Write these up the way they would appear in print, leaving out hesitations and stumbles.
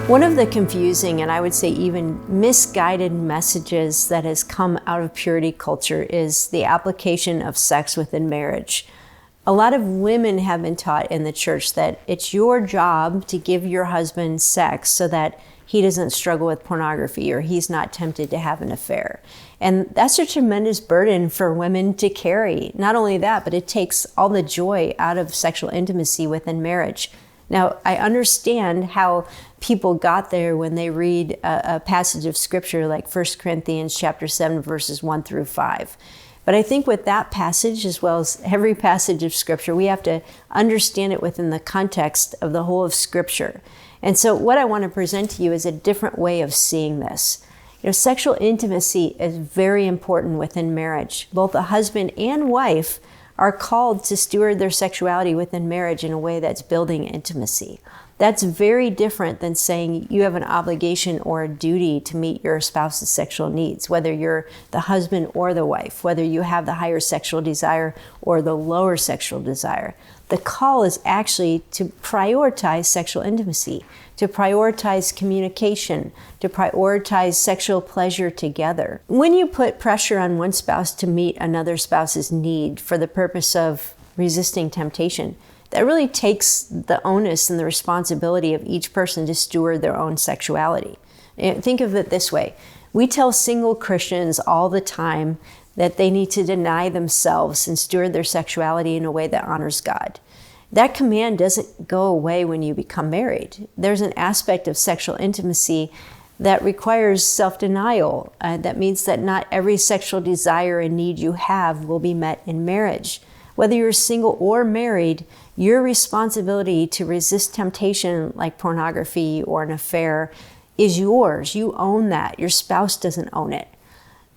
One of the confusing and I would say even misguided messages that has come out of purity culture is the application of sex within marriage. A lot of women have been taught in the church that it's your job to give your husband sex so that he doesn't struggle with pornography or he's not tempted to have an affair. And that's a tremendous burden for women to carry. Not only that, but it takes all the joy out of sexual intimacy within marriage. Now, I understand how people got there when they read a passage of scripture like 1 Corinthians chapter 7, verses 1 through 5. But I think with that passage, as well as every passage of scripture, we have to understand it within the context of the whole of scripture. And so what I want to present to you is a different way of seeing this. Sexual intimacy is very important within marriage. Both the husband and wife are called to steward their sexuality within marriage in a way that's building intimacy. That's very different than saying you have an obligation or a duty to meet your spouse's sexual needs, whether you're the husband or the wife, whether you have the higher sexual desire or the lower sexual desire. The call is actually to prioritize sexual intimacy, to prioritize communication, to prioritize sexual pleasure together. When you put pressure on one spouse to meet another spouse's need for the purpose of resisting temptation, that really takes the onus and the responsibility of each person to steward their own sexuality. Think of it this way. We tell single Christians all the time that they need to deny themselves and steward their sexuality in a way that honors God. That command doesn't go away when you become married. There's an aspect of sexual intimacy that requires self-denial. That means that not every sexual desire and need you have will be met in marriage. Whether you're single or married, your responsibility to resist temptation like pornography or an affair is yours. You own that. Your spouse doesn't own it.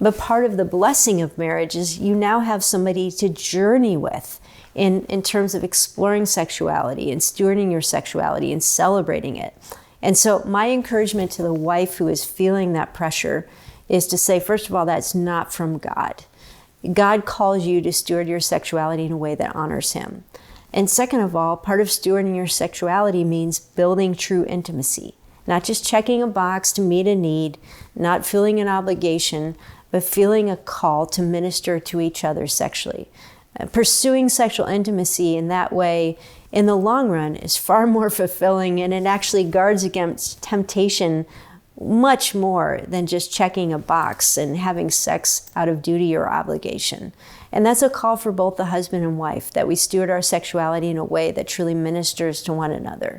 But part of the blessing of marriage is you now have somebody to journey with in terms of exploring sexuality and stewarding your sexuality and celebrating it. And so my encouragement to the wife who is feeling that pressure is to say, first of all, that's not from God. God calls you to steward your sexuality in a way that honors Him. And second of all, part of stewarding your sexuality means building true intimacy. Not just checking a box to meet a need, not feeling an obligation, but feeling a call to minister to each other sexually. Pursuing sexual intimacy in that way, in the long run, is far more fulfilling, and it actually guards against temptation much more than just checking a box and having sex out of duty or obligation. And that's a call for both the husband and wife, that we steward our sexuality in a way that truly ministers to one another.